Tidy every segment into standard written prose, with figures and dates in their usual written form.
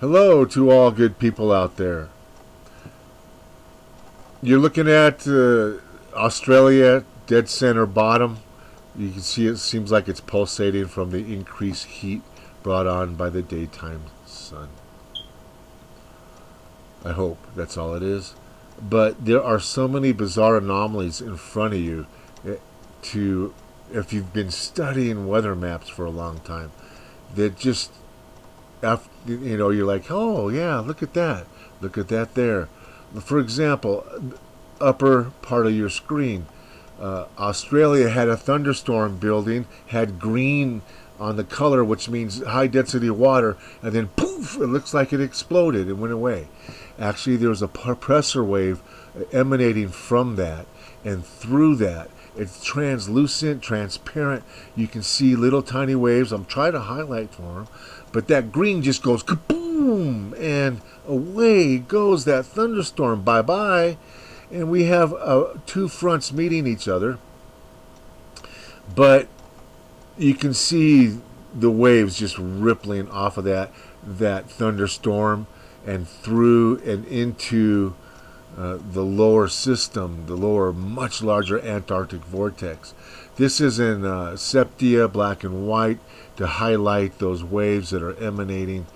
Hello to all good people out there. You're looking at Australia, dead center bottom. You can see it seems like it's pulsating from the increased heat brought on by the daytime sun. I hope that's all it is. But there are so many bizarre anomalies in front of you to if you've been studying weather maps for a long time that just after, you're like, oh yeah, look at that there. For example, upper part of your screen, Australia had a thunderstorm building, had green on the color, which means high density water, and then poof, it looks like it exploded and went away. Actually, there was a pressure wave emanating from that, and through that, it's translucent, transparent. You can see little tiny waves. I'm trying to highlight for them, but that green just goes kaboom, and away goes that thunderstorm. Bye bye. And we have two fronts meeting each other, but you can see the waves just rippling off of that thunderstorm and through and into the lower system, the lower, much larger Antarctic vortex. This is in sepia, black and white, to highlight those waves that are emanating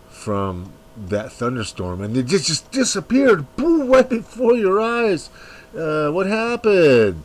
from that thunderstorm, and it just disappeared, boom, right before your eyes. What happened?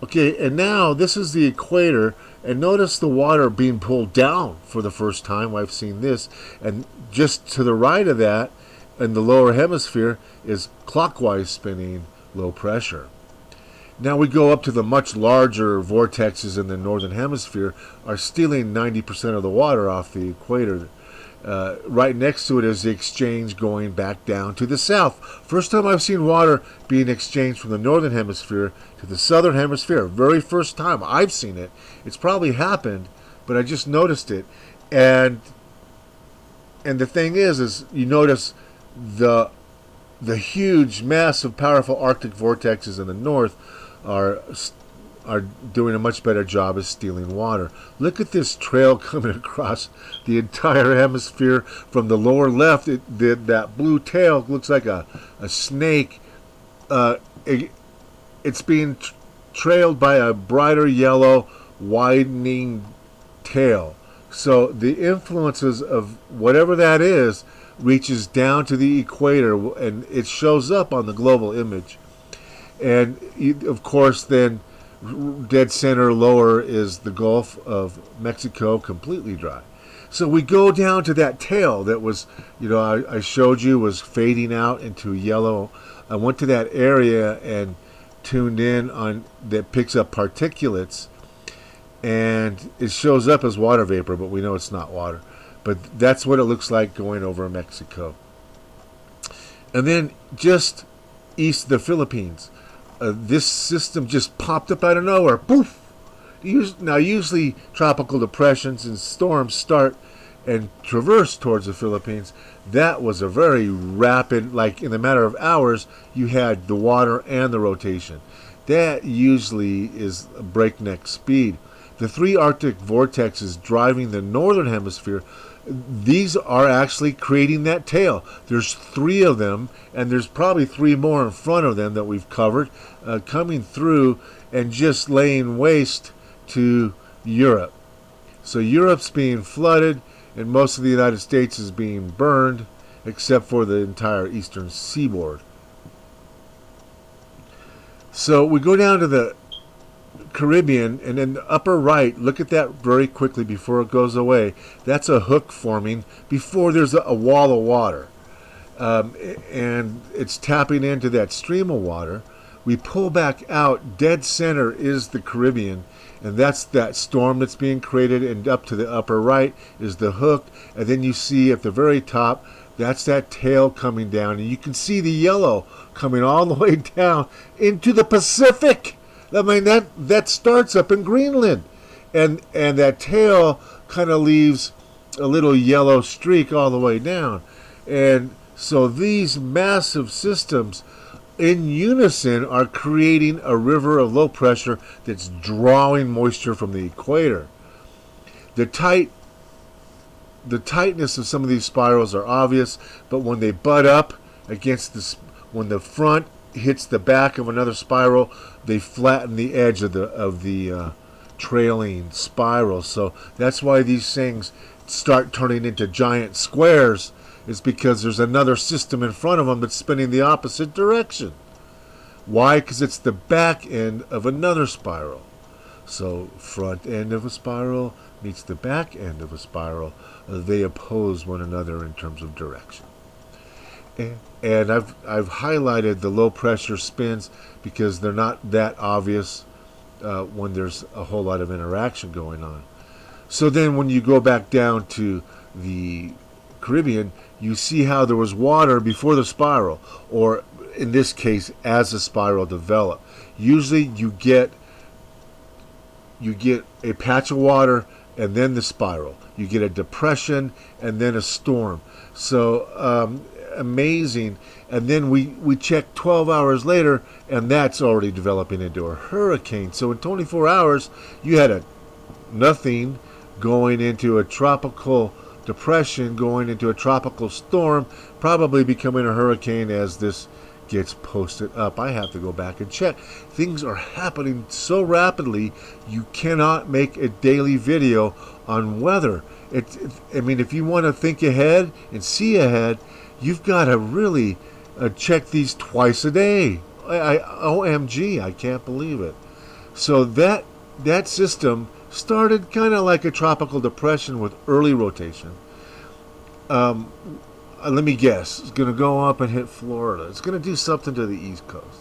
Okay, and now this is the equator, and notice the water being pulled down for the first time. I've seen this, and just to the right of that, in the lower hemisphere, is clockwise spinning low pressure. Now we go up to the much larger vortexes in the northern hemisphere, are stealing 90% of the water off the equator. Right next to it is the exchange going back down to the south. First time I've seen water being exchanged from the northern hemisphere to the southern hemisphere. Very first time I've seen it. It's probably happened, but I just noticed it. And the thing is you notice the huge, massive, powerful Arctic vortexes in the north are doing a much better job of stealing water. Look at this trail coming across the entire hemisphere from the lower left. That blue tail looks like a snake. It's being trailed by a brighter yellow, widening tail. So the influences of whatever that is reaches down to the equator, and it shows up on the global image. And of course, then dead center lower is the Gulf of Mexico, completely dry. So we go down to that tail that was, I showed you was fading out into yellow. I went to that area and tuned in on that picks up particulates, and it shows up as water vapor, but we know it's not water. But that's what it looks like going over Mexico. And then just east of the Philippines, this system just popped up out of nowhere. Poof! Now, usually tropical depressions and storms start and traverse towards the Philippines. That was a very rapid, like in a matter of hours, you had the water and the rotation. That usually is a breakneck speed. The three Arctic vortexes driving the northern hemisphere, these are actually creating that tail. There's three of them, and there's probably three more in front of them that we've covered, coming through and just laying waste to Europe. So Europe's being flooded, and most of the United States is being burned, except for the entire eastern seaboard. So we go down to the Caribbean, and in the upper right, look at that very quickly before it goes away. That's a hook forming before there's a wall of water. And it's tapping into that stream of water. We pull back out. Dead center is the Caribbean, and that's that storm that's being created, and up to the upper right is the hook. And then you see at the very top, that's that tail coming down, and you can see the yellow coming all the way down into the Pacific. I mean, that starts up in Greenland, and that tail kind of leaves a little yellow streak all the way down. And so these massive systems in unison are creating a river of low pressure that's drawing moisture from the equator. The tight the tightness of some of these spirals are obvious, but when they butt up against this, when the front hits the back of another spiral, they flatten the edge of the trailing spiral. So that's why these things start turning into giant squares, is because there's another system in front of them that's spinning the opposite direction. Why? Because it's the back end of another spiral. So front end of a spiral meets the back end of a spiral. They oppose one another in terms of direction. And I've highlighted the low pressure spins because they're not that obvious when there's a whole lot of interaction going on. So then when you go back down to the Caribbean, you see how there was water before the spiral, or in this case, as the spiral developed. Usually you get a patch of water and then the spiral. You get a depression and then a storm. So amazing. And then we check 12 hours later, and that's already developing into a hurricane. So in 24 hours, you had nothing going into a tropical depression, going into a tropical storm, probably becoming a hurricane as this gets posted up. I have to go back and check. Things are happening so rapidly, you cannot make a daily video on weather. I mean, if you want to think ahead and see ahead, you've got to really check these twice a day. OMG, I can't believe it. So that system started kind of like a tropical depression with early rotation. Let me guess. It's going to go up and hit Florida. It's going to do something to the East Coast.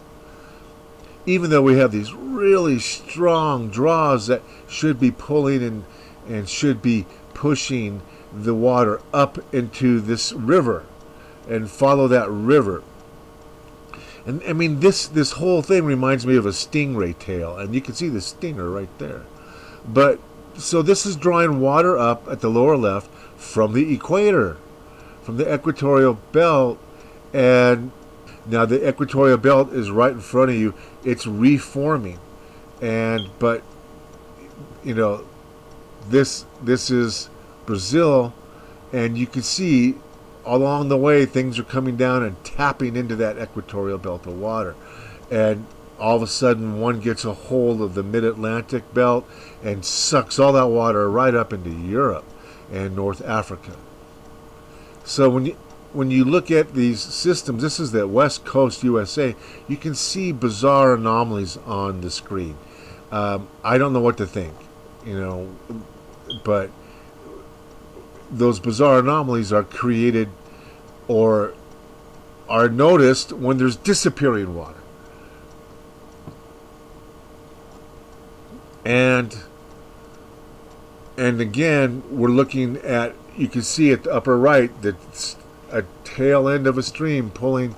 Even though we have these really strong draws that should be pulling and should be pushing the water up into this river and follow that river. And I mean, this whole thing reminds me of a stingray tail, and you can see the stinger right there. But so this is drawing water up at the lower left from the equator, from the equatorial belt, and now the equatorial belt is right in front of you. It's reforming, but you know, this is Brazil, and you can see along the way things are coming down and tapping into that equatorial belt of water, and all of a sudden one gets a hold of the mid-Atlantic belt and sucks all that water right up into Europe and North Africa. So when you look at these systems, this is the West Coast USA, you can see bizarre anomalies on the screen. I don't know what to think, but those bizarre anomalies are created or are noticed when there's disappearing water. And again, we're looking at, you can see at the upper right, that's a tail end of a stream pulling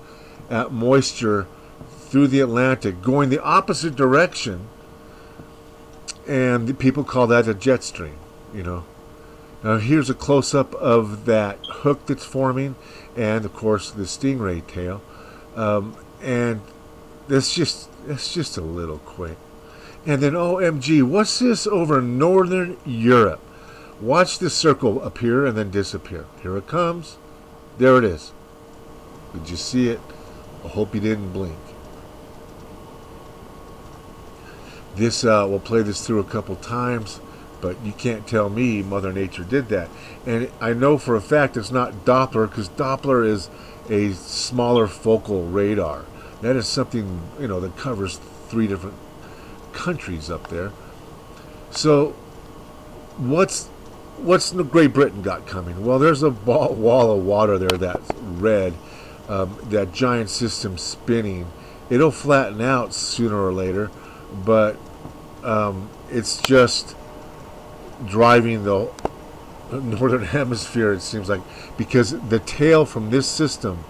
at moisture through the Atlantic, going the opposite direction, and the people call that a jet stream, Now here's a close-up of that hook that's forming, and of course the stingray tail, and that's just a little quick. And then OMG, what's this over northern Europe? Watch this circle appear and then disappear. Here it comes. There it is. Did you see it? I hope you didn't blink. This we'll play this through a couple times, but you can't tell me Mother Nature did that. And I know for a fact it's not Doppler, because Doppler is a smaller focal radar. That is something, that covers 3 different countries up there. So what's Great Britain got coming? Well, there's a wall of water there that's red, that giant system spinning. It'll flatten out sooner or later, but it's just driving the northern hemisphere, it seems like, because the tail from this system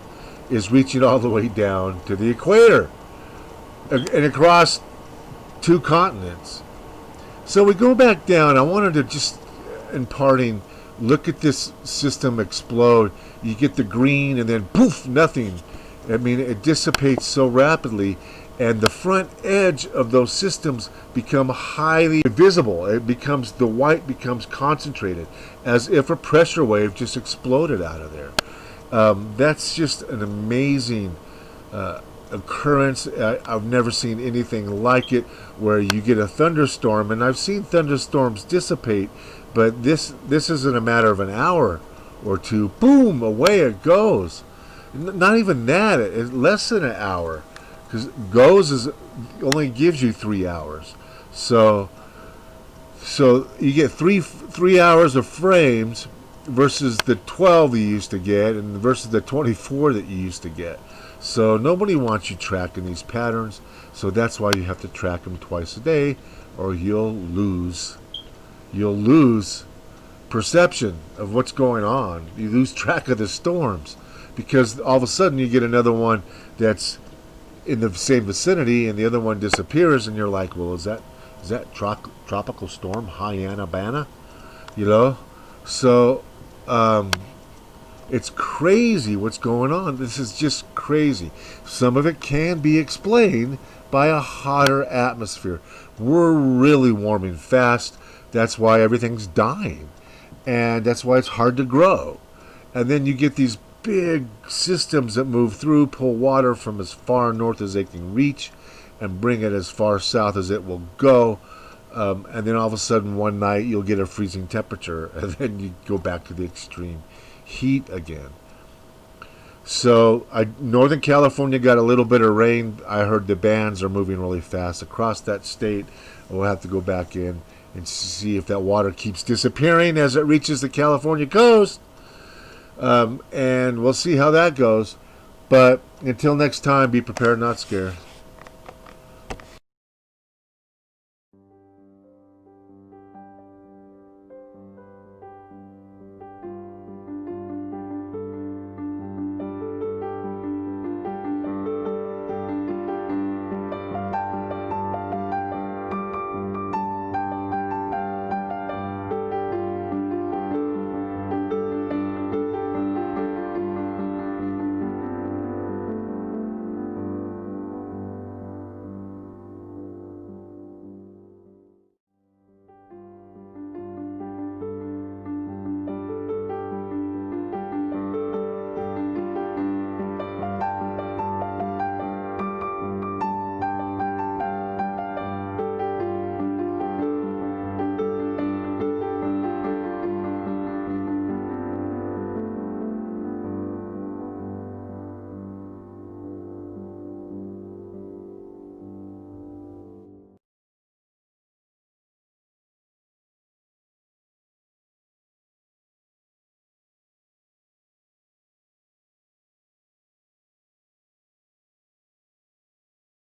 is reaching all the way down to the equator and across 2 continents. So we go back down. I wanted to just, in parting, look at this system explode. You get the green and then poof, nothing. I mean, it dissipates so rapidly, and the front edge of those systems become highly visible. The white becomes concentrated, as if a pressure wave just exploded out of there. That's just an amazing occurrence. I've never seen anything like it, where you get a thunderstorm, and I've seen thunderstorms dissipate, but this isn't a matter of an hour or two. Boom, away it goes. Not even that, less than an hour, because only gives you 3 hours. So you get three hours of frames versus the 12 you used to get, and versus the 24 that you used to get. So nobody wants you tracking these patterns. So that's why you have to track them twice a day, or you'll lose perception of what's going on. You lose track of the storms, because all of a sudden you get another one that's in the same vicinity, and the other one disappears, and you're like, well, is that tropical storm Hannah-Banna? So it's crazy what's going on. This is just crazy. Some of it can be explained by a hotter atmosphere. We're really warming fast. That's why everything's dying, and that's why it's hard to grow. And then you get these big systems that move through, pull water from as far north as they can reach, and bring it as far south as it will go. And then all of a sudden one night you'll get a freezing temperature, and then you go back to the extreme heat again. So Northern California got a little bit of rain. I heard the bands are moving really fast across that state. We'll have to go back in and see if that water keeps disappearing as it reaches the California coast. And we'll see how that goes. But until next time, be prepared, not scared.